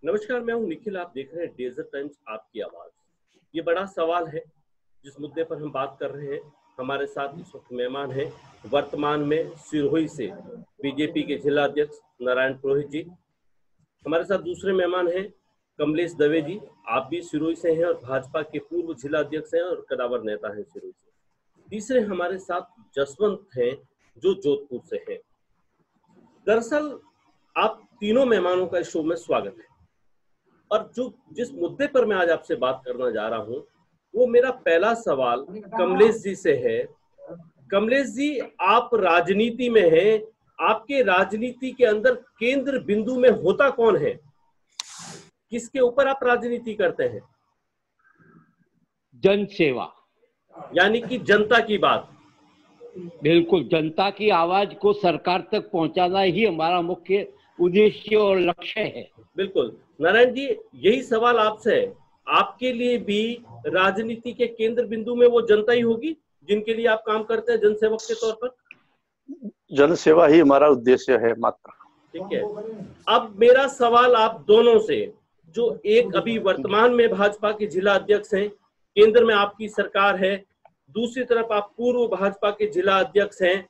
नमस्कार, मैं हूं निखिल। आप देख रहे हैं डेजर्ट टाइम्स, आपकी आवाज। ये बड़ा सवाल है जिस मुद्दे पर हम बात कर रहे हैं। हमारे साथ इस वक्त मेहमान हैं वर्तमान में सिरोही से बीजेपी के जिला अध्यक्ष नारायण पुरोहित जी। हमारे साथ दूसरे मेहमान हैं कमलेश दवे जी। आप भी सिरोही से हैं और भाजपा के पूर्व जिला अध्यक्ष हैं और कदावर नेता हैं सिरोही से। तीसरे हमारे साथ जसवंत हैं जो जोधपुर से हैं। दरअसल आप तीनों मेहमानों का इस शो में स्वागत है। और जिस मुद्दे पर मैं आज आपसे बात करना जा रहा हूं, वो मेरा पहला सवाल कमलेश जी से है। कमलेश जी, आप राजनीति में हैं, आपके राजनीति के अंदर केंद्र बिंदु में होता कौन है? किसके ऊपर आप राजनीति करते हैं? जन सेवा, यानी कि जनता की बात। बिल्कुल जनता की आवाज को सरकार तक पहुंचाना ही हमारा मुख्य उद्देश्य और लक्ष्य है। बिल्कुल नारायण जी, यही सवाल आपसे है। आपके लिए भी राजनीति के केंद्र बिंदु में वो जनता ही होगी जिनके लिए आप काम करते हैं जनसेवक के तौर पर? जन सेवा ही हमारा उद्देश्य है मात्र। ठीक है। अब मेरा सवाल आप दोनों से, जो एक अभी वर्तमान में भाजपा के जिला अध्यक्ष हैं, केंद्र में आपकी सरकार है, दूसरी तरफ आप पूर्व भाजपा के जिला अध्यक्ष हैं,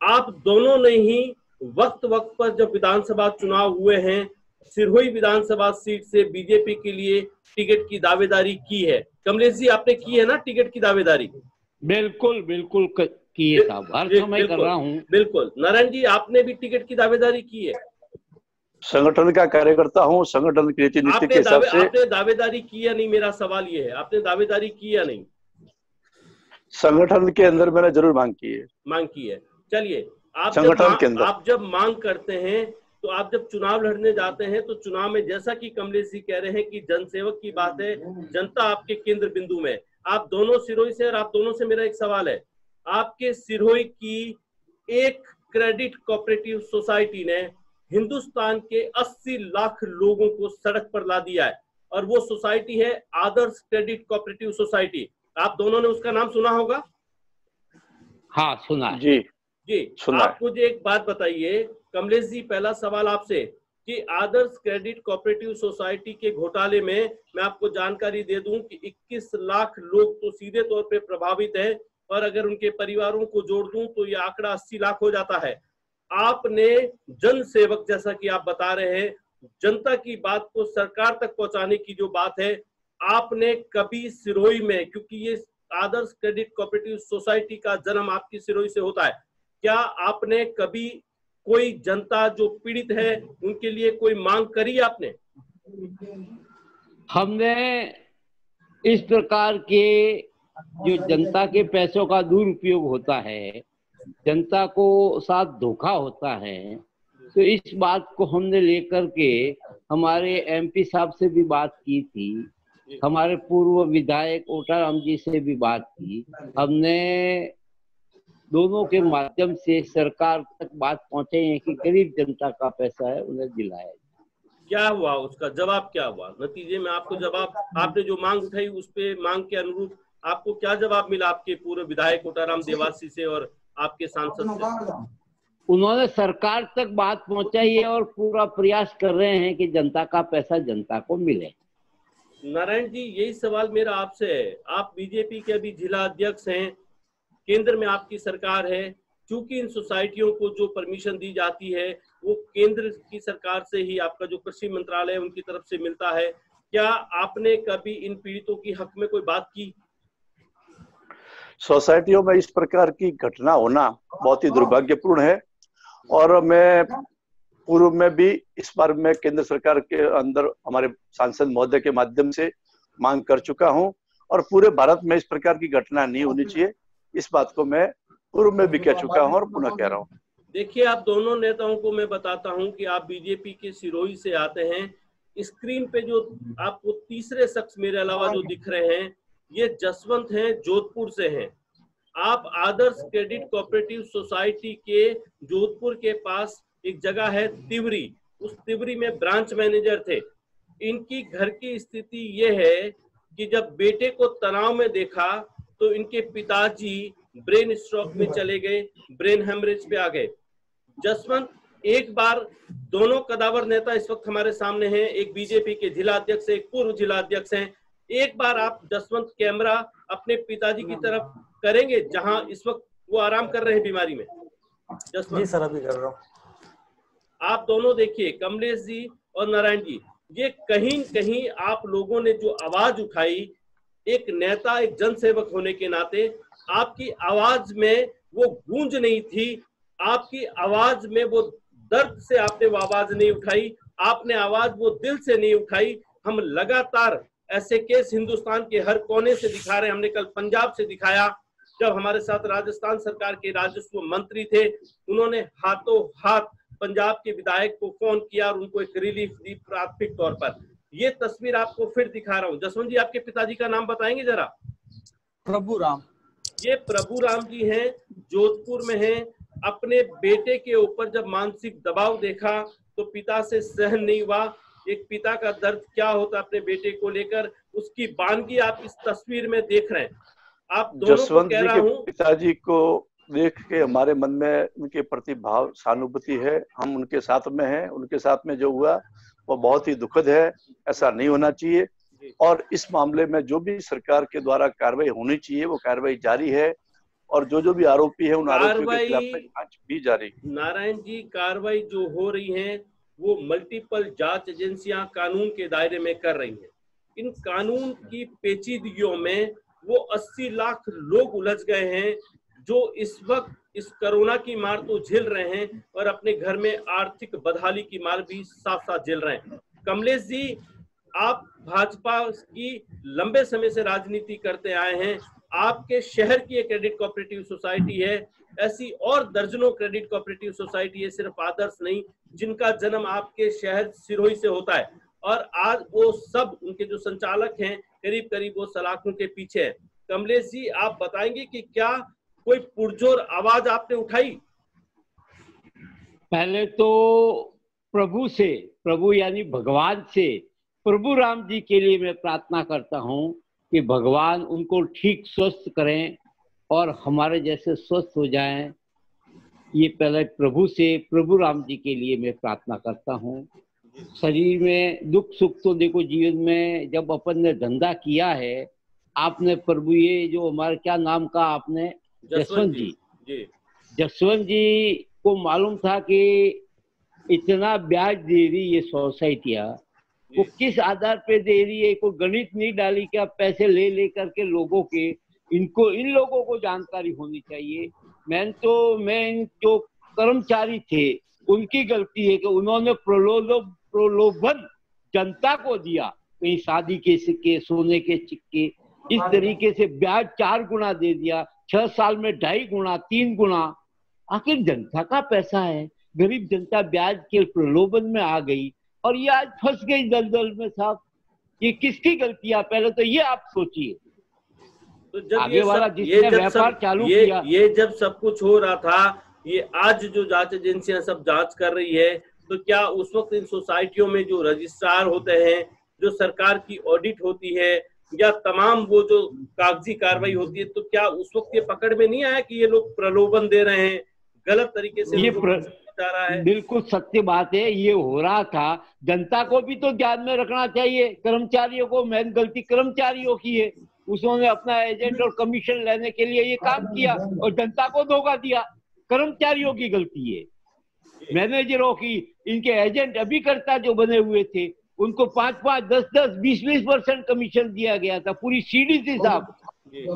आप दोनों ने ही वक्त वक्त पर जब विधानसभा चुनाव हुए हैं, सिरोही विधानसभा सीट से बीजेपी के लिए टिकट की दावेदारी की है। कमलेश जी, आपने की है ना टिकट की दावेदारी? बिल्कुल बिल्कुल किए साहब, हर समय कर रहा हूँ। बिल्कुल। नारायण जी, आपने भी टिकट की दावेदारी की है? संगठन का कार्यकर्ता हूँ, संगठन की रीति नीति के हिसाब से। आपने दावेदारी की या नहीं, मेरा सवाल ये है, आपने दावेदारी की या नहीं? संगठन के अंदर मैंने जरूर मांग की है। मांग की है। चलिए, आप जब मांग करते हैं तो आप जब चुनाव लड़ने जाते हैं तो चुनाव में, जैसा कि कमलेश जी कह रहे हैं कि जनसेवक की बात है, जनता आपके केंद्र बिंदु में। आप दोनों सिरोही से, और आप दोनों से मेरा एक सवाल है। आपके सिरोही की एक क्रेडिट कोऑपरेटिव सोसाइटी ने हिंदुस्तान के 80 लाख लोगों को सड़क पर ला दिया है, और वो सोसाइटी है आदर्श क्रेडिट कोऑपरेटिव सोसाइटी। आप दोनों ने उसका नाम सुना होगा? हाँ, सुना है। जी जी। आप मुझे एक बात बताइए कमलेश जी, पहला सवाल आपसे कि आदर्श क्रेडिट कोऑपरेटिव सोसाइटी के घोटाले में मैं आपको जानकारी दे दूं कि 21 लाख लोग तो सीधे तौर पे प्रभावित हैं, और अगर उनके परिवारों को जोड़ दूं तो यह आंकड़ा 80 लाख हो जाता है। आपने जन सेवक, जैसा कि आप बता रहे हैं, जनता की बात को सरकार तक पहुंचाने की जो बात है, आपने कभी सिरोही में, क्योंकि ये आदर्श क्रेडिट कोऑपरेटिव सोसाइटी का जन्म आपकी सिरोही से होता है, क्या आपने कभी कोई जनता जो पीड़ित है उनके लिए कोई मांग करी आपने? हमने इस प्रकार के जो जनता के पैसों का दुरुपयोग होता है, जनता को साथ धोखा होता है, तो इस बात को हमने लेकर के हमारे एमपी साहब से भी बात की थी, हमारे पूर्व विधायक ओटाराम जी से भी बात की। हमने दोनों के माध्यम से सरकार तक बात पहुंचे हैं कि गरीब जनता का पैसा है उन्हें दिलाया। क्या हुआ, उसका जवाब क्या हुआ? नतीजे में आपको जवाब, आपने जो मांग उठाई उस पे मांग के अनुरूप आपको क्या जवाब मिला आपके पूर्व विधायक ओटाराम देवासी से और आपके सांसद से? उन्होंने सरकार तक बात पहुंचाई है और पूरा प्रयास कर रहे हैं कि जनता का पैसा जनता को मिले। नारायण जी, यही सवाल मेरा आपसे है। आप बीजेपी के अभी जिला अध्यक्ष हैं, केंद्र में आपकी सरकार है, चूंकि इन सोसाइटियों को जो परमिशन दी जाती है वो केंद्र की सरकार से ही, आपका जो कृषि मंत्रालय है उनकी तरफ से मिलता है, क्या आपने कभी इन पीड़ितों की हक में कोई बात की? सोसाइटियों में इस प्रकार की घटना होना बहुत ही दुर्भाग्यपूर्ण है, और मैं पूर्व में भी इस बार मैं केंद्र सरकार के अंदर हमारे सांसद महोदय के माध्यम से मांग कर चुका हूं, और पूरे भारत में इस प्रकार की घटना नहीं होनी चाहिए, इस बात को मैं पूर्व में भी कह चुका हूं और पुनः कह रहा हूं। देखिए, आप दोनों नेताओं को मैं बताता हूं कि आप बीजेपी के सिरोही से आते हैं। स्क्रीन पे जो आपको तीसरे शख्स मेरे अलावा जो दिख रहे हैं, ये जसवंत हैं, जोधपुर से हैं। आप आदर्श क्रेडिट कोऑपरेटिव सोसाइटी के जोधपुर के पास एक जगह है तिवरी, उस तिवरी में ब्रांच मैनेजर थे। इनकी घर की स्थिति ये है कि जब बेटे को तनाव में देखा तो इनके पिताजी ब्रेन स्ट्रोक में चले गए, ब्रेन हेमरेज पे आ गए। जसवंत, एक बार दोनों कदावर नेता इस वक्त हमारे सामने हैं, एक बीजेपी के जिला अध्यक्ष, एक पूर्व जिला अध्यक्ष हैं। एक बार आप जसवंत कैमरा अपने पिताजी की तरफ करेंगे जहां इस वक्त वो आराम कर रहे हैं बीमारी में। जसवंत जी सर, अभी कर रहा हूँ। आप दोनों देखिए, कमलेश जी और नारायण जी, ये कहीं कहीं आप लोगों ने जो आवाज उठाई, एक नेता, एक जनसेवक होने के नाते आपकी आवाज में वो गूंज नहीं थी, आपकी आवाज में वो दर्द से आपने वो आवाज नहीं उठाई, आपने आवाज वो दिल से नहीं उठाई। हम लगातार ऐसे केस हिंदुस्तान के हर कोने से दिखा रहे हैं। हमने कल पंजाब से दिखाया, जब हमारे साथ राजस्थान सरकार के राजस्व मंत्री थे, उन्होंने हाथों हाथ पंजाब के विधायक को फोन किया और उनको एक रिलीफ दी प्राथमिक तौर पर। ये तस्वीर आपको फिर दिखा रहा हूं। जसवंत जी, आपके पिताजी का नाम बताएंगे जरा? प्रभु राम। ये प्रभु राम जी हैं, जोधपुर में हैं। अपने बेटे के ऊपर जब मानसिक दबाव देखा तो पिता से सहन नहीं हुआ। एक पिता का दर्द क्या होता अपने बेटे को लेकर, उसकी वानगी आप इस तस्वीर में देख रहे हैं। आप दोनों को कह रहा हूं, पिताजी को देख के हमारे मन में उनके प्रति भाव सहानुभूति है। हम उनके साथ में हैं। उनके साथ में जो हुआ वो बहुत ही दुखद है, ऐसा नहीं होना चाहिए। और इस मामले में जो भी सरकार के द्वारा कार्रवाई होनी चाहिए वो कार्रवाई जारी है, और जो भी आरोपी है उन आरोपियों के खिलाफ जांच भी जारी। नारायण जी, कार्रवाई जो हो रही है वो मल्टीपल जांच एजेंसियां कानून के दायरे में कर रही हैं। इन कानून की पेचीदगियों में वो 80 लाख लोग उलझ गए हैं जो इस वक्त इस कोरोना की मार तो झेल रहे हैं और अपने घर में आर्थिक बदहाली की मार भी साथ साथ झेल रहे हैं। कमलेश जी, आप भाजपा की लंबे समय से राजनीति करते आए हैं। आपके शहर की एक क्रेडिट कोऑपरेटिव सोसाइटी है, ऐसी और दर्जनों क्रेडिट कोऑपरेटिव सोसाइटी है, सिर्फ आदर्श नहीं, जिनका जन्म आपके शहर सिरोही से होता है। और आज वो सब, उनके जो संचालक हैं, करीब करीब वो सलाखों के पीछे हैं। कमलेश जी, आप बताएंगे कि क्या कोई पुरजोर आवाज आपने उठाई? पहले तो प्रभु यानी भगवान से, प्रभु राम जी के लिए मैं प्रार्थना करता हूं कि भगवान उनको ठीक स्वस्थ करें और हमारे जैसे स्वस्थ हो जाएं। ये पहले प्रभु राम जी के लिए मैं प्रार्थना करता हूं। शरीर में दुख सुख तो देखो, जीवन में जब अपन ने धंधा किया है, आपने प्रभु, ये जो हमारे क्या नाम का आपने, जसवंत जी, जसवंत जी को मालूम था कि इतना ब्याज दे रही ये सोसाइटियाँ, वो किस आधार पे दे रही है, कोई गणित नहीं डाली क्या? पैसे ले करके लोगों के, इन लोगों को जानकारी होनी चाहिए। मैं जो कर्मचारी थे उनकी गलती है कि उन्होंने प्रलोभन जनता को दिया, कहीं शादी के सिक्के, सोने के सिक्के, इस तरीके से ब्याज 4 गुना दे दिया, 6 साल में 2.5 गुना, 3 गुना। आखिर जनता का पैसा है, गरीब जनता ब्याज के प्रलोभन में आ गई और ये आज फंस गई दलदल में। साहब, ये किसकी गलती है? पहले तो ये आप सोचिए। तो जब आगे वाला जिसने व्यापार चालू किया, ये जब सब कुछ हो रहा था, ये आज जो जांच एजेंसियां सब जांच कर रही है, तो क्या उस वक्त इन सोसाइटियों में जो रजिस्ट्रार होते हैं, जो सरकार की ऑडिट होती है, या तमाम वो जो कागजी कार्रवाई होती है, तो क्या उस वक्त ये पकड़ में नहीं आया कि ये लोग प्रलोभन दे रहे हैं, गलत तरीके से ये जा रहा है? बिल्कुल सत्य बात है, ये हो रहा था। जनता को भी तो ध्यान में रखना चाहिए। कर्मचारियों को, मेन गलती कर्मचारियों की है, उसने अपना एजेंट और कमीशन लेने के लिए ये काम किया और जनता को धोखा दिया। कर्मचारियों की गलती है, मैनेजरों की, इनके एजेंट अभिकर्ता जो बने हुए थे उनको 5-5, 10-10, 20-20% कमीशन दिया गया था। पूरी सीढ़ी थी साहब,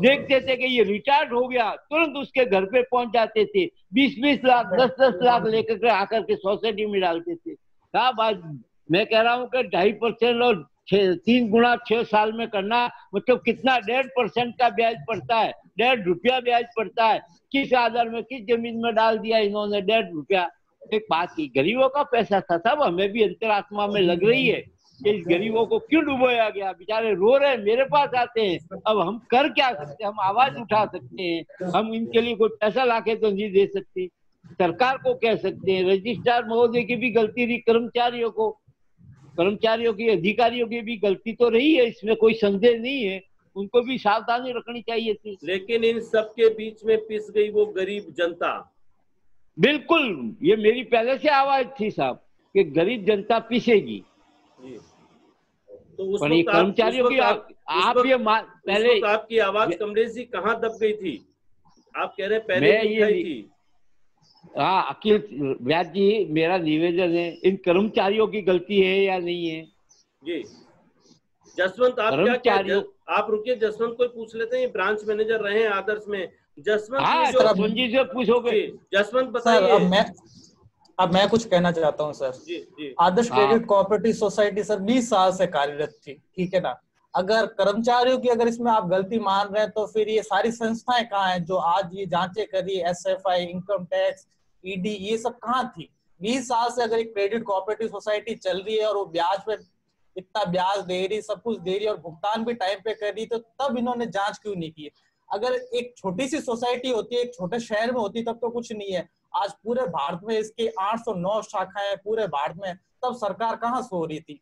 देखते थे कि ये रिटायर्ड हो गया, तुरंत उसके घर पे पहुंच जाते थे, 20-20 लाख, 10-10 लाख लेकर आकर के सोसाइटी में डालते थे साहब। आज मैं कह रहा हूँ कि 2.5% और 3 गुना 6 साल में करना, मतलब कितना? 1.5% का ब्याज पड़ता है, 1.5 रुपया ब्याज पड़ता है। किस आधार में, किस जमीन में डाल दिया इन्होंने 1.5 रुपया? एक बात की, गरीबों का पैसा था साहब, हमें भी अंतरात्मा में लग रही है कि इस गरीबों को क्यों डुबोया गया। बेचारे रो रहे हैं, मेरे पास आते हैं। अब हम कर क्या सकते हैं? हम आवाज उठा सकते हैं, हम इनके लिए कोई पैसा लाके तो नहीं दे सकते। सरकार को कह सकते हैं, रजिस्ट्रार महोदय की भी गलती रही, कर्मचारियों की, अधिकारियों की भी गलती तो रही है, इसमें कोई संदेह नहीं है। उनको भी सावधानी रखनी चाहिए थी। लेकिन इन सबके बीच में पिस गई वो गरीब जनता, बिल्कुल, ये मेरी पहले से आवाज थी साहब कि गरीब जनता पीसेगी। तो उस पर ये वक्त कर्मचारियों की पहले आपकी आवाज कमलेश जी कहाँ दब गई थी? आप कह रहे हैं पहले भी उठाई थी। हाँ, अखिल व्यास जी, मेरा निवेदन है, इन कर्मचारियों की गलती है या नहीं है? जी जसवंत, आप क्या आप रुकिए, जसवंत को पूछ लेते हैं, ब्रांच मैनेजर रहे हैं आदर्श में। जसवंत, हाँ, से पूछोगे। जसवंत बताइए। अब मैं कुछ कहना चाहता हूँ सर। जी। आदर्श क्रेडिट कोऑपरेटिव सोसाइटी सर 20 साल से कार्यरत थी, ठीक है ना। अगर कर्मचारियों की अगर इसमें आप गलती मान रहे हैं तो फिर ये सारी संस्थाएं कहाँ हैं जो आज ये जांचें कर रही है? SFI, इनकम टैक्स, ED, ये सब कहाँ थी? 20 साल से अगर एक क्रेडिट कोऑपरेटिव सोसाइटी चल रही है और वो ब्याज पे इतना ब्याज दे रही, सब कुछ दे रही और भुगतान भी टाइम पे कर रही, तो तब इन्होंने जांच क्यों नहीं की? अगर एक छोटी सी सोसाइटी होती है, एक छोटे शहर में होती, तब तो कुछ नहीं है। आज पूरे भारत में इसकी 809 शाखाएं पूरे भारत में, तब सरकार कहाँ सो रही थी?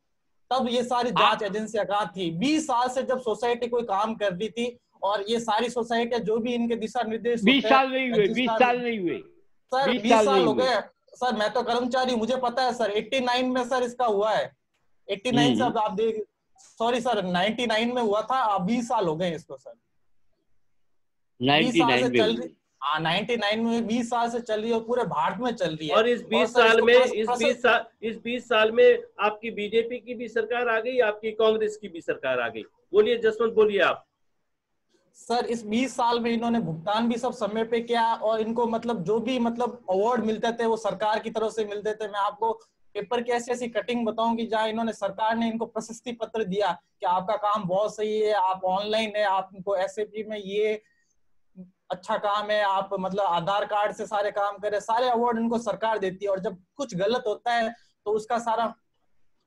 तब ये सारी जांच एजेंसियां कहाँ थी? 20 साल से जब सोसाइटी कोई काम कर रही थी और ये सारी सोसाइटियां जो भी इनके दिशा निर्देश 20 साल नहीं हुए, 20 साल नहीं हुए सर, 20 साल हो गए सर। मैं तो कर्मचारी, मुझे पता है सर। 89 में सर इसका हुआ है, 89 से अब आप देख, सॉरी सर 99 में हुआ था। 20 साल हो गए इसको सर। 20 साल से चल रही, 99 में 20 साल से चल रही है, पूरे भारत में चल रही है। और इस 20 साल में आपकी बीजेपी की भी सरकार आ गई, आपकी कांग्रेस की भी सरकार आ गई। बोलिए जसवंत, बोलिए आप। सर इस 20 साल में इन्होंने भुगतान भी सब समय पे किया और इनको मतलब जो भी मतलब अवार्ड मिलते थे वो सरकार की तरफ से मिलते थे। मैं आपको पेपर की ऐसी ऐसी कटिंग बताऊंगी जहां इन्होंने, सरकार ने इनको प्रशस्ति पत्र दिया कि आपका काम बहुत सही है, आप ऑनलाइन है, आपको SAP में ये अच्छा काम है, आप मतलब आधार कार्ड से सारे काम करें, सारे अवार्ड इनको सरकार देती है। और जब कुछ गलत होता है तो उसका सारा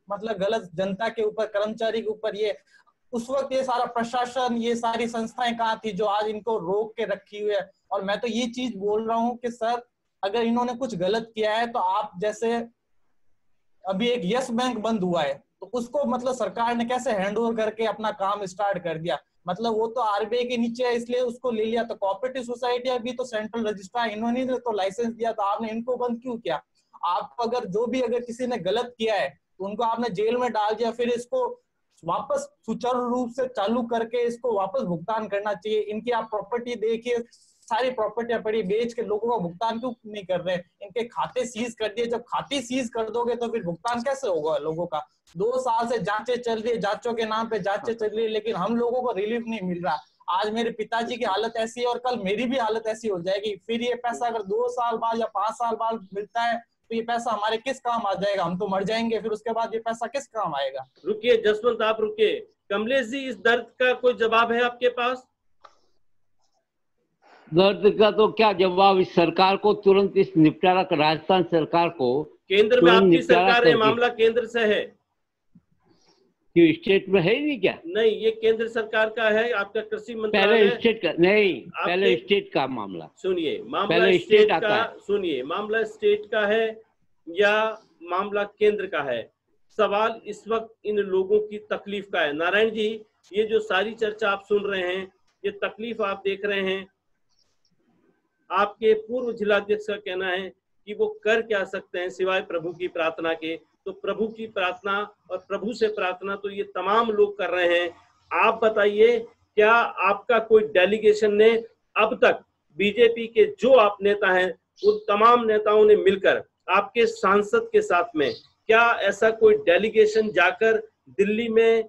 मतलब गलत जनता के ऊपर, कर्मचारी के ऊपर, ये उस वक्त ये सारा प्रशासन, ये सारी संस्थाएं कहाँ थी जो आज इनको रोक के रखी हुई है? और मैं तो ये चीज बोल रहा हूँ कि सर अगर इन्होंने कुछ गलत किया है तो आप जैसे अभी एक यस बैंक बंद हुआ है तो उसको मतलब सरकार ने कैसे हैंड ओवर करके अपना काम स्टार्ट कर दिया? मतलब वो तो RBI के नीचे है इसलिए उसको ले लिया। तो कोऑपरेटिव सोसाइटी अभी तो सेंट्रल रजिस्ट्रार, इन्होंने तो लाइसेंस दिया, तो आपने इनको बंद क्यों किया? आप अगर जो भी अगर किसी ने गलत किया है तो उनको आपने जेल में डाल दिया, फिर इसको वापस सुचारू रूप से चालू करके इसको वापस भुगतान करना चाहिए। इनकी आप प्रॉपर्टी देखिए, सारी प्रॉपर्टियां पड़ी, बेच के लोगों का भुगतान क्यों नहीं कर रहे? इनके खाते सीज कर दिए। जब खाते सीज कर दोगे तो फिर भुगतान कैसे होगा लोगों का? 2 साल से जांचें चल रही है, जांचों के नाम पे जांचें चल रही है, लेकिन हम लोगों को रिलीफ नहीं मिल रहा। आज मेरे पिताजी की हालत ऐसी है और कल मेरी भी हालत ऐसी हो जाएगी। फिर ये पैसा अगर 2 साल बाद या 5 साल बाद मिलता है तो ये पैसा हमारे किस काम आ जाएगा? हम तो मर जाएंगे, फिर उसके बाद ये पैसा किस काम आएगा? रुकिए जसवंत, आप रुकिए। कमलेश जी, इस दर्द का कोई जवाब है आपके पास? दर्द का तो क्या जवाब, इस सरकार को तुरंत इस निपटारा, राजस्थान सरकार को, केंद्र में आपकी सरकार है, मामला केंद्र से है, क्यों स्टेट में है नहीं क्या? नहीं, ये केंद्र सरकार का है, आपका कृषि मंत्रालय। पहले स्टेट का नहीं, पहले स्टेट का मामला। सुनिए, मामला स्टेट का, सुनिए, मामला स्टेट का है या मामला केंद्र का है? सवाल इस वक्त इन लोगों की तकलीफ का है। नारायण जी, ये जो सारी चर्चा आप सुन रहे हैं, ये तकलीफ आप देख रहे हैं, आपके पूर्व जिलाध्यक्ष का कहना है कि वो कर क्या सकते हैं सिवाय प्रभु की प्रार्थना के। तो प्रभु की प्रार्थना और प्रभु से प्रार्थना तो ये तमाम लोग कर रहे हैं। आप बताइए, क्या आपका कोई डेलीगेशन ने अब तक बीजेपी के जो आप नेता हैं उन तमाम नेताओं ने मिलकर आपके सांसद के साथ में, क्या ऐसा कोई डेलीगेशन जाकर दिल्ली में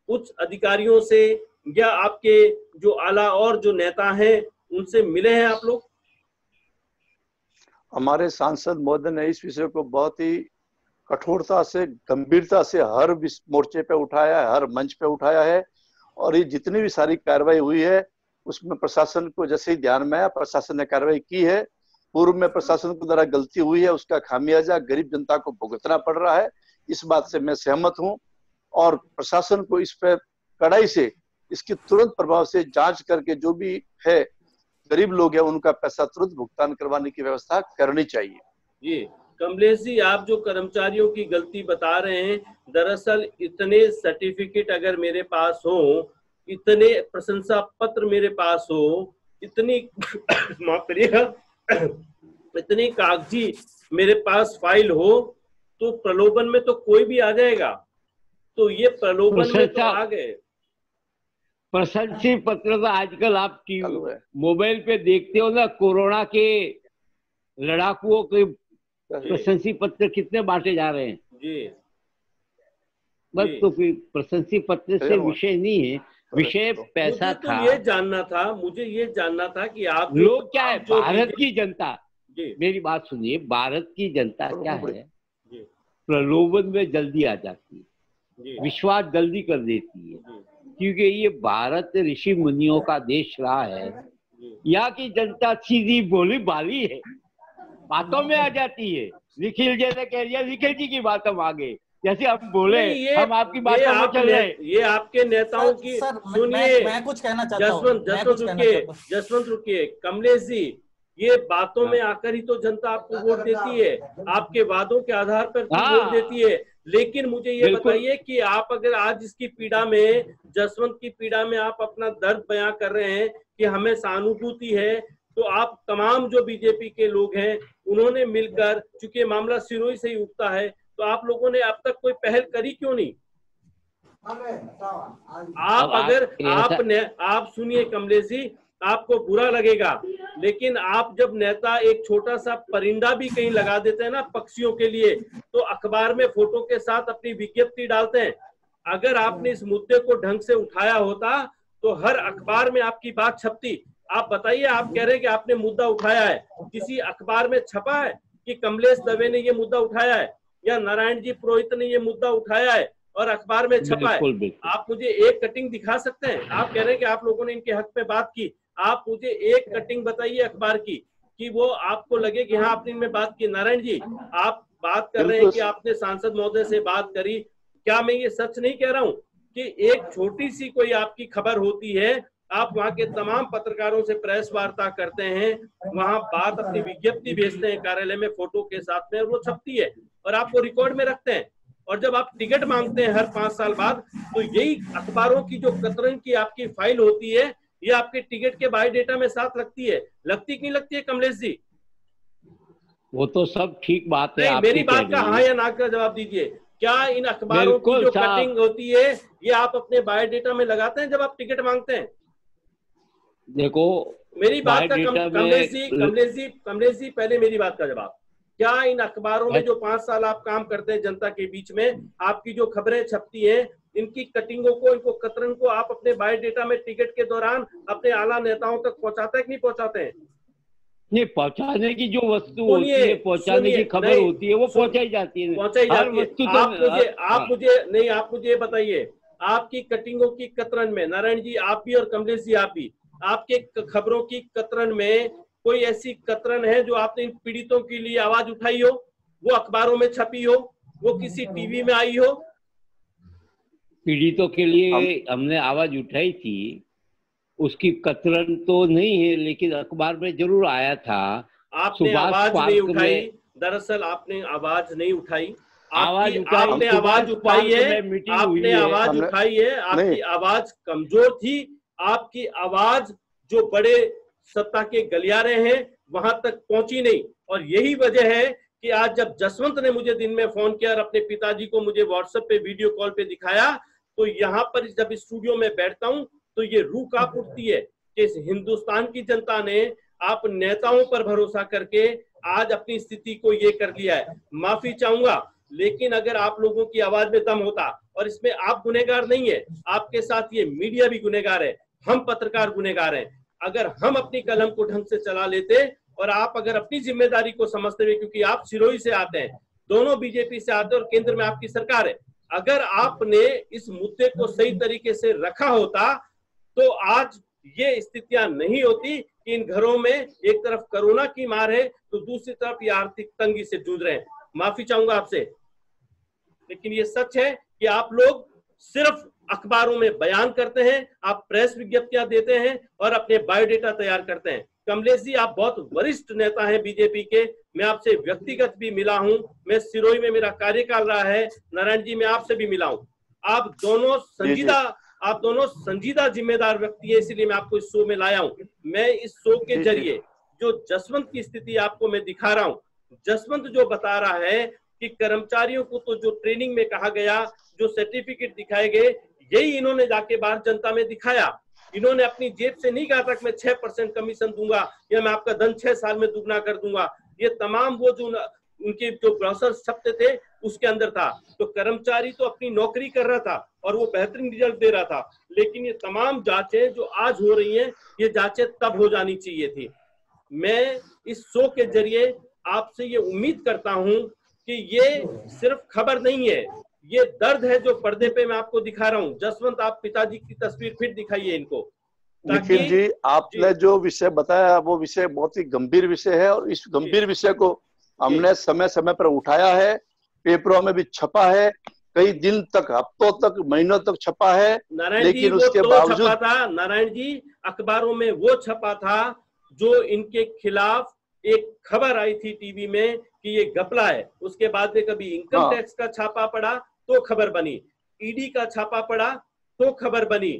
उच्च अधिकारियों से या आपके जो आला और जो नेता हैं उनसे मिले हैं आप लोग? हमारे सांसद महोदय ने इस विषय को बहुत ही कठोरता से, गंभीरता से हर मोर्चे पे उठाया है, हर मंच पे उठाया है। और ये जितनी भी सारी कार्रवाई हुई है उसमें प्रशासन को जैसे ही ध्यान में आया, प्रशासन ने कार्रवाई की है। पूर्व में प्रशासन को द्वारा गलती हुई है, उसका खामियाजा गरीब जनता को भुगतना पड़ रहा है। इस बात से मैं सहमत हूं और प्रशासन को इस पे कड़ाई से, इसकी तुरंत प्रभाव से जांच करके जो भी है गरीब लोग हैं उनका पैसा तुरंत भुगतान करवाने की व्यवस्था करनी चाहिए। जी कमलेश जी, आप जो कर्मचारियों की गलती बता रहे हैं, दरअसल इतने सर्टिफिकेट अगर मेरे पास हो, इतने प्रशंसा पत्र मेरे पास हो, इतनी माफ करिएगा, इतनी कागजी मेरे पास फाइल हो तो प्रलोभन में तो कोई भी आ जाएगा। तो ये प्रलोभन में तो आ गए। प्रशंसी पत्र तो आजकल आप मोबाइल पे देखते हो ना, कोरोना के लड़ाकुओं के प्रशंसी पत्र कितने बांटे जा रहे हैं जी। बस तो फिर प्रशंसी पत्र से विषय नहीं है, विषय पैसा था। मुझे ये जानना था कि आप लोग क्या है, भारत की जनता, मेरी बात सुनिए, भारत की जनता क्या है, प्रलोभन में जल्दी आ जाती है, विश्वास जल्दी कर देती है, क्योंकि ये भारत ऋषि मुनियों का देश रहा है। यहाँ की जनता सीधी बोली बाली है, बातों में आ जाती है। निखिल जैसे कह रही है, निखिल जी की बात हम आगे, जैसे हम बोले हम आपकी बातों में चल रहे। ये आपके नेताओं की सुनिए, मैं कुछ कहना चाहता हूँ। जसवंत रुकिए, कमलेश जी, ये बातों में आकर ही तो जनता आपको वोट देती है, आपके वादों के आधार पर वोट देती है। लेकिन मुझे ये बताइए कि आप अगर आज इसकी पीड़ा में, जसवंत की पीड़ा में आप अपना दर्द बयां कर रहे हैं कि हमें सहानुभूति है, तो आप तमाम जो बीजेपी के लोग हैं उन्होंने मिलकर, चूंकि मामला सिरोही से ही उठता है, तो आप लोगों ने अब तक कोई पहल करी क्यों नहीं? आप सुनिए कमलेश जी, आपको बुरा लगेगा, लेकिन आप जब नेता एक छोटा सा परिंदा भी कहीं लगा देते हैं ना पक्षियों के लिए, तो अखबार में फोटो के साथ अपनी विज्ञप्ति डालते हैं। अगर आपने इस मुद्दे को ढंग से उठाया होता तो हर अखबार में आपकी बात छपती। आप बताइए, आप कह रहे हैं कि आपने मुद्दा उठाया है, किसी अखबार में छपा है कि कमलेश दवे ने ये मुद्दा उठाया है या नारायण जी पुरोहित ने ये मुद्दा उठाया है और अखबार में छपा है? आप मुझे एक कटिंग दिखा सकते हैं? आप कह रहे हैं कि आप लोगों ने इनके हक में बात की, आप मुझे एक कटिंग बताइए अखबार की कि वो आपको लगे कि हाँ आपने इनमें बात की। नारायण जी, आप बात कर रहे हैं कि आपने सांसद महोदय से बात करी, क्या मैं ये सच नहीं कह रहा हूँ कि एक छोटी सी कोई आपकी खबर होती है, आप वहाँ के तमाम पत्रकारों से प्रेस वार्ता करते हैं, वहाँ बात अपनी विज्ञप्ति भेजते हैं कार्यालय में फोटो के साथ में, और वो छपती है और आपको रिकॉर्ड में रखते हैं, और जब आप टिकट मांगते हैं हर 5 साल बाद, तो यही अखबारों की जो कतरन की आपकी फाइल होती है, ये आपके टिकट के बायोडेटा में साथ लगती है। लगती कि नहीं लगती है कमलेश जी? वो तो सब ठीक बात है, मेरी बात का हाँ या ना का जवाब दीजिए। क्या इन अखबारों की जो कटिंग होती है ये आप अपने बायोडेटा में लगाते हैं जब आप टिकट मांगते हैं? देखो मेरी बात का कमलेश जी पहले मेरी बात का जवाब, क्या इन अखबारों में जो 5 साल आप काम करते हैं जनता के बीच में, आपकी जो खबरें छपती हैं, इनकी कटिंगों को, इनको कतरन को आप अपने बायोडेटा में टिकट के दौरान अपने आला नेताओं तक पहुंचाते हैं कि नहीं पहुंचाते हैं? नहीं, पहुंचाने की जो वस्तु होती है, पहुंचाने की खबर होती है, वो पहुंचाई जाती है, पहुंचाई जाती है। आप मुझे बताइए, आपकी कटिंगों की कतरन में, नारायण जी आप भी और कमलेश जी आप भी, आपके खबरों की कतरन में कोई ऐसी कतरन है जो आपने इन पीड़ितों के लिए आवाज उठाई हो, वो अखबारों में छपी हो, वो किसी टीवी में आई हो? पीड़ितों के लिए हमने आवाज उठाई थी, उसकी कतरन तो नहीं है, लेकिन अखबार में जरूर आया था। आपने आवाज नहीं उठाई, दरअसल आपने आवाज नहीं उठाई, आपने आवाज उठाई है, आपने आवाज उठाई है, आपकी आवाज कमजोर थी, आपकी आवाज जो बड़े सत्ता के गलियारे हैं वहां तक पहुंची नहीं। और यही वजह है कि आज जब जसवंत ने मुझे दिन में फोन किया और अपने पिताजी को मुझे व्हाट्सएप पे वीडियो कॉल पे दिखाया, तो यहाँ पर जब स्टूडियो में बैठता हूँ तो ये रूह कांप उठती है कि इस हिंदुस्तान की जनता ने आप नेताओं पर भरोसा करके आज अपनी स्थिति को ये कर लिया है। माफी चाहूंगा, लेकिन अगर आप लोगों की आवाज में दम होता, और इसमें आप गुनहगार नहीं है, आपके साथ ये मीडिया भी गुनहगार है, हम पत्रकार गुनहगार हैं। अगर हम अपनी कलम को ढंग से चला लेते और आप अगर अपनी जिम्मेदारी को समझते हुए, क्योंकि आप सिरोही से आते हैं, दोनों बीजेपी से आते हैं और केंद्र में आपकी सरकार है, अगर आपने इस मुद्दे को सही तरीके से रखा होता तो आज ये स्थितियां नहीं होती कि इन घरों में एक तरफ कोरोना की मार है तो दूसरी तरफ ये आर्थिक तंगी से जूझ रहे हैं। माफी चाहूंगा आपसे, लेकिन ये सच है कि आप लोग सिर्फ अखबारों में बयान करते हैं, आप प्रेस विज्ञप्तियां देते हैं और अपने बायोडेटा तैयार करते हैं। कमलेश जी, आप बहुत वरिष्ठ नेता हैं बीजेपी के, मैं आपसे व्यक्तिगत भी मिला हूं, मैं सिरोही में मेरा कार्यकाल रहा है, नारायण जी मैं आपसे भी मिला हूं, आप दोनों संजीदा जिम्मेदार व्यक्ति है, इसलिए मैं आपको इस शो में लाया हूं। मैं इस शो के जरिए जो जसवंत की स्थिति आपको मैं दिखा रहा हूं, जसवंत जो बता रहा है कि कर्मचारियों को तो जो ट्रेनिंग में कहा गया, जो सर्टिफिकेट दिखाए गए, यही इन्होंने जाके बाहर जनता में दिखाया। इन्होंने अपनी जेब से नहीं कहा था कि मैं 6% कमीशन दूंगा या मैं आपका धन 6 साल में दुगना कर दूंगा। ये तमाम वो जो उनके जो ब्रोशर्स छपते थे उसके अंदर था। तो कर्मचारी तो अपनी नौकरी कर रहा था और वो बेहतरीन रिजल्ट दे रहा था, लेकिन ये तमाम जांचें जो आज हो रही हैं, ये जांचें तब हो जानी चाहिए थी। मैं इस शो के जरिए आपसे ये उम्मीद करता हूं कि ये सिर्फ खबर नहीं है, ये दर्द है जो पर्दे पे मैं आपको दिखा रहा हूं। जसवंत, आप पिताजी की तस्वीर फिर दिखाइए इनको। निखिल जी, आपने जो विषय बताया वो विषय बहुत ही गंभीर विषय है, और इस गंभीर विषय को हमने समय समय पर उठाया है, पेपरों में भी छपा है, कई दिन तक, हफ्तों तक, महीनों तक छपा है। लेकिन उसके बावजूद नारायण जी, अखबारों में वो छपा था जो इनके खिलाफ एक खबर आई थी टीवी में कि ये घपला है। उसके बाद में कभी इनकम टैक्स का छापा पड़ा तो खबर बनी, ईडी का छापा पड़ा तो खबर बनी,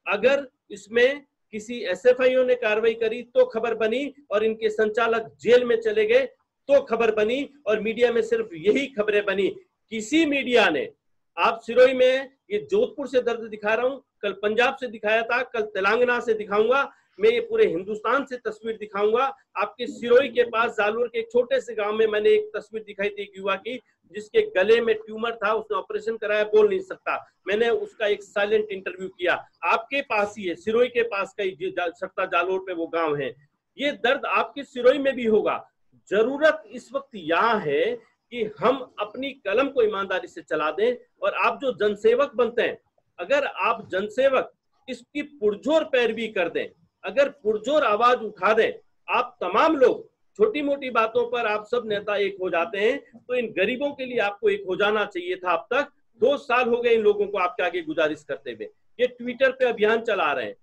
अगर इसमें किसी एसएफआईओ ने कार्रवाई करी तो खबर बनी, और इनके संचालक जेल में चले गए तो खबर बनी, और मीडिया में सिर्फ यही खबरें बनी। किसी मीडिया ने, आप सिरोही में, ये जोधपुर से दर्द दिखा रहा हूं, कल पंजाब से दिखाया था, कल तेलंगाना से दिखाऊंगा, मैं ये पूरे हिंदुस्तान से तस्वीर दिखाऊंगा। आपके सिरोही के पास जालोर के एक छोटे से गांव में मैंने एक तस्वीर दिखाई थी एक युवा की, जिसके गले में ट्यूमर था, उसने ऑपरेशन कराया, बोल नहीं सकता, मैंने उसका एक साइलेंट इंटरव्यू किया। आपके पास ही है, सिरोही के पास का ही सकता जालोर पे वो गांव है। ये दर्द आपके सिरोही में भी होगा। जरूरत इस वक्त यहाँ है कि हम अपनी कलम को ईमानदारी से चला दें, और आप जो जनसेवक बनते हैं, अगर आप जनसेवक इसकी पुरजोर पैरवी कर दें, अगर पुरजोर आवाज उठा दें, आप तमाम लोग, छोटी मोटी बातों पर आप सब नेता एक हो जाते हैं, तो इन गरीबों के लिए आपको एक हो जाना चाहिए था। अब तक 2 साल हो गए इन लोगों को आपके आगे गुजारिश करते हुए। ये ट्विटर पे अभियान चला रहे हैं,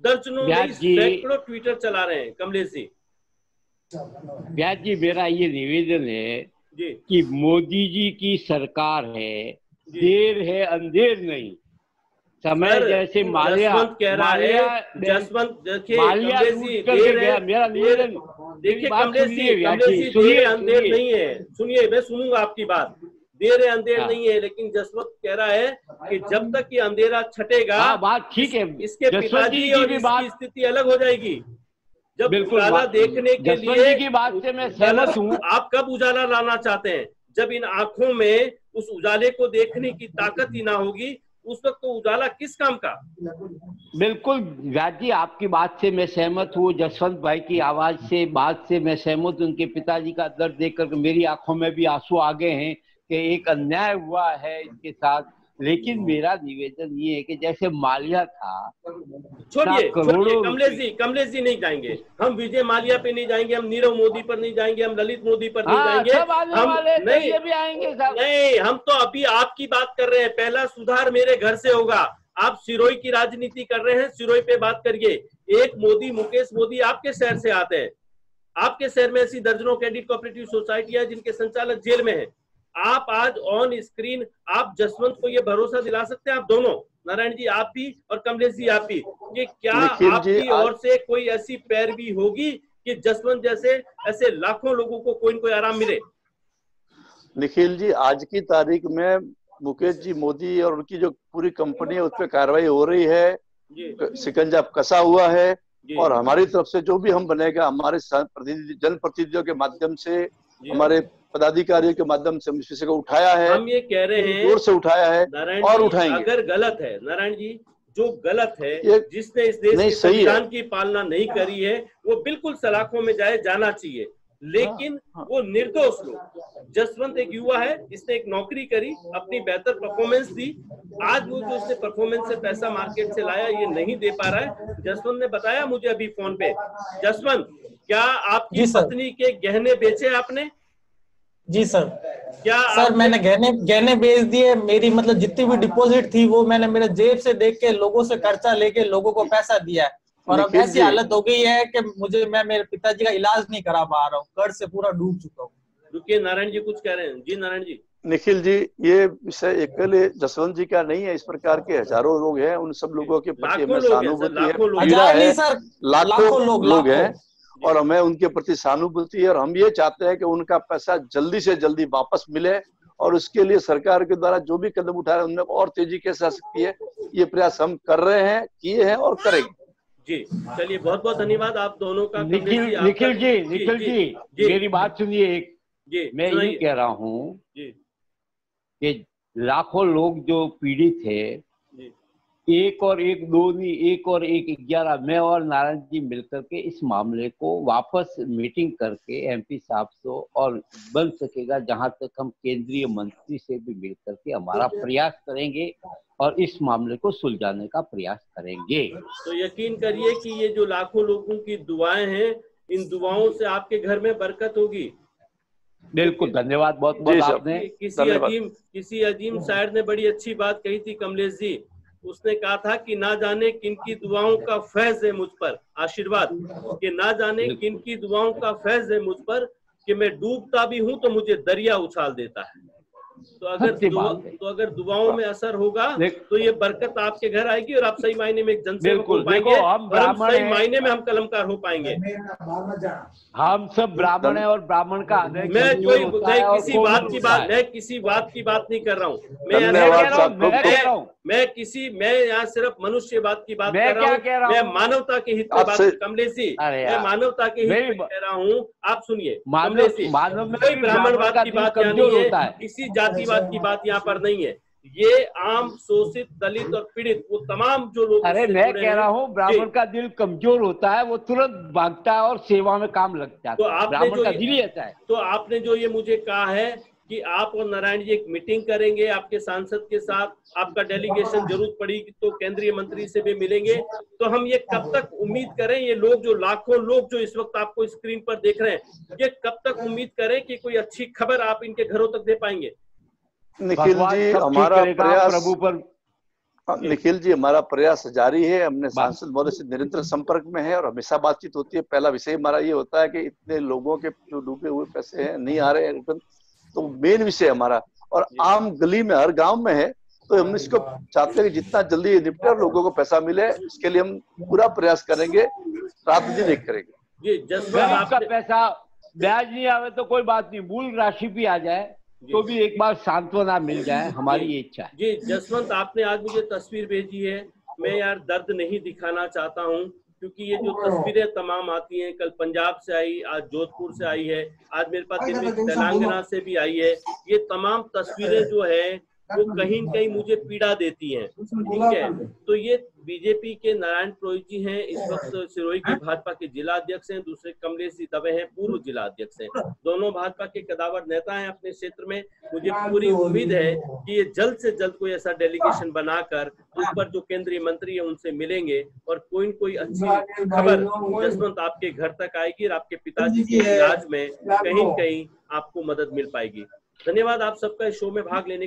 दर्जनों सैकड़ों ट्विटर चला रहे हैं। कमलेश जी, व्यास जी, मेरा ये निवेदन है कि मोदी जी की सरकार है, देर है अंधेर नहीं। समय जैसे मालिया कह रहा है, जसवंत देखिए, मेरा निवेदन, देखिए कमलेश जी, देर अंधेर नहीं है, सुनिए, मैं सुनूंगा आपकी बात। देर अंधेर नहीं है, लेकिन जसवंत कह रहा है कि जब तक ये अंधेरा छटेगा, बात ठीक है, इसके पिताजी और इसकी स्थिति अलग हो जाएगी। जब उजाला देखने के लिए की बात से मैं सहमत हूँ। आप कब उजाला लाना चाहते हैं? जब इन आंखों में उस उजाले को देखने की ताकत ही ना होगी, उस वक्त तो उजाला किस काम का? बिल्कुल व्यास जी, आपकी बात से मैं सहमत हूँ, जसवंत भाई की आवाज से, बात से मैं सहमत हूँ। उनके पिताजी का दर्द देखकर मेरी आंखों में भी आंसू आ गए हैं कि एक अन्याय हुआ है इनके साथ। लेकिन मेरा निवेदन ये है कि जैसे मालिया था, छोड़िए कमलेश जी नहीं जाएंगे हम, विजय माल्या पे नहीं जाएंगे हम, नीरव मोदी पर नहीं जाएंगे हम, ललित मोदी पर नहीं जाएंगे हम, नहीं, हम तो अभी आपकी बात कर रहे हैं। पहला सुधार मेरे घर से होगा। आप सिरोही की राजनीति कर रहे हैं, सिरोही पे बात करिए। एक मोदी, मुकेश मोदी आपके शहर से आते हैं, आपके शहर में ऐसी दर्जनों क्रेडिट कोऑपरेटिव सोसाइटी है जिनके संचालक जेल में है। आप आज ऑन स्क्रीन आप जसवंत को ये भरोसा दिला सकते हैं, आप दोनों, नारायण जी आप भी और कमलेश जी आप भी, कि क्या आपकी ओर से कोई ऐसी पैरवी होगी कि जसवंत जैसे ऐसे लाखों लोगों को कोई न कोई आराम मिले? निखिल जी, आज की तारीख में मुकेश जी मोदी और उनकी जो पूरी कंपनी है उस पर कार्रवाई हो रही है, शिकंजा कसा हुआ है, और हमारी तरफ से जो भी हम बनेगा, हमारे जनप्रतिनिधियों के माध्यम से, हमारे पदाधिकारियों के माध्यम से इस विषय को उठाया है। हम ये कह रहे हैं, जोर से उठाया है और उठाएंगे। अगर गलत है नारायण जी, जो गलत है, जिसने इस देश के संविधान की पालना नहीं करी है, वो बिल्कुल सलाखों में जाना चाहिए। लेकिन वो निर्दोष लोग, जसवंत एक युवा है, इसने एक नौकरी करी, अपनी बेहतर परफॉर्मेंस दी, आज वो जो उसने परफॉर्मेंस से पैसा मार्केट से लाया ये नहीं दे पा रहा है। जसवंत ने बताया मुझे अभी फोन पे, जसवंत क्या आपकी पत्नी के गहने बेचे आपने? जी सर। क्या सर मैंने गहने बेच दिए, मेरी मतलब जितनी भी डिपॉजिट थी वो मैंने मेरे जेब से देख के, लोगों से खर्चा लेके लोगों को पैसा दिया है, और अब ऐसी हालत हो गई है कि मैं मेरे पिताजी का इलाज नहीं करा पा रहा हूँ, कर्ज से पूरा डूब चुका हूँ। रुकिए, नारायण जी कुछ कह रहे हैं। जी नारायण जी। निखिल जी, ये विषय एकल जसवंत जी का नहीं है, इस प्रकार के हजारों लोग हैं, उन सब लोगों के प्रति हमें सहानुभूति है, लाखों लोग हैं, और हमें उनके प्रति सहानुभूति है और हम ये चाहते हैं कि उनका पैसा जल्दी से जल्दी वापस मिले और उसके लिए सरकार के द्वारा जो भी कदम उठा रहे हैं उनमें और तेजी कैसे आ सकती है, ये प्रयास हम कर रहे हैं, किए हैं और करेंगे। जी चलिए, बहुत बहुत धन्यवाद आप दोनों का। निखिल जी मेरी बात सुनिए एक। जी मैं ये कह रहा हूँ कि लाखों लोग जो पीड़ित है, एक और एक 2 नहीं, 1 और 1 11, मैं और नारायण जी मिलकर के इस मामले को वापस मीटिंग करके एमपी साहब से, और बन सकेगा जहां तक हम केंद्रीय मंत्री से भी मिलकर के हमारा प्रयास करेंगे और इस मामले को सुलझाने का प्रयास करेंगे। तो यकीन करिए कि ये जो लाखों लोगों की दुआएं हैं, इन दुआओं से आपके घर में बरकत होगी। बिल्कुल, धन्यवाद बहुत बहुत आपने। किसी अजीम शायर ने बड़ी अच्छी बात कही थी कमलेश जी, उसने कहा था कि ना जाने किनकी दुआओं का फैज है मुझ पर, आशीर्वाद, कि ना जाने किनकी दुआओं का फैज है मुझ पर, कि मैं डूबता भी हूं तो मुझे दरिया उछाल देता है। तो अगर दुआओं में असर होगा तो ये बरकत आपके घर आएगी और आप सही मायने में एक जनसेवक हो पाएंगे और हम सही मायने में हम कलमकार हो पाएंगे। हम सब ब्राह्मण हैं और ब्राह्मण का मैं किसी बात की बात नहीं कर रहा हूँ, मैं यहाँ सिर्फ मनुष्यवाद की बात कर रहा हूँ, मैं मानवता के हित में बात, कमलेश जी मैं मानवता के हित में कह रहा हूँ। आप सुनिए कमलेश जी, कोई ब्राह्मणवाद की बात यहाँ नहीं है, किसी जातिवाद की बात यहाँ पर नहीं है, ये आम शोषित दलित और पीड़ित वो तमाम जो लोग, अरे मैं कह रहा हूँ ब्राह्मण का दिल कमजोर होता है, वो तुरंत भागता है और सेवा में काम लग जाता है। तो ब्राह्मण का दिल ही ऐसा है। तो आपने जो ये मुझे कहा है कि आप और नारायण जी एक मीटिंग करेंगे आपके सांसद के साथ, आपका डेलीगेशन जरूरत पड़ी तो केंद्रीय मंत्री से भी मिलेंगे, तो हम ये कब तक उम्मीद करें, ये लोग जो लाखों लोग जो इस वक्त आपको स्क्रीन पर देख रहे हैं, ये कब तक उम्मीद करें कि कोई अच्छी खबर आप इनके घरों तक दे पाएंगे? निखिल जी हमारा प्रयास प्रभु पर, निखिल जी हमारा प्रयास जारी है, हमने सांसद महोदय से निरंतर संपर्क में है और हमेशा बातचीत होती है। पहला विषय हमारा ये होता है कि इतने लोगों के जो डूबे हुए पैसे हैं नहीं आ रहे हैं, तो मेन विषय हमारा, और आम गली में हर गांव में है, तो हम इसको चाहते हैं कि जितना जल्दी निपटे और लोगों को पैसा मिले, इसके लिए हम पूरा प्रयास करेंगे, रात दिन एक करेंगे। आपका पैसा ब्याज नहीं आवे तो कोई बात नहीं, मूल राशि भी आ जाए तो भी एक बार सांत्वना मिल जाए, हमारी ये इच्छा है। जी जसवंत, आपने आज मुझे तस्वीर भेजी है, मैं यार दर्द नहीं दिखाना चाहता हूँ, क्योंकि ये जो तस्वीरें तमाम आती हैं, कल पंजाब से आई, आज जोधपुर से आई है, आज मेरे पास तेलंगाना से भी आई है, ये तमाम तस्वीरें जो है वो कहीं न कहीं मुझे पीड़ा देती हैं, ठीक है। तो ये बीजेपी के नारायण पुरोहित जी हैं, इस वक्त सिरोही के भाजपा के जिला अध्यक्ष हैं, दूसरे कमलेश जी दवे हैं, पूर्व जिला अध्यक्ष हैं, दोनों भाजपा के कदावर नेता हैं अपने क्षेत्र में। मुझे पूरी उम्मीद है कि ये जल्द से जल्द कोई ऐसा डेलीगेशन बनाकर उस पर जो केंद्रीय मंत्री है उनसे मिलेंगे और कोई न कोई अच्छी खबर जसवंत आपके घर तक आएगी और आपके पिताजी के इलाज में कहीं न कहीं आपको मदद मिल पाएगी। धन्यवाद आप सबका इस शो में भाग लेने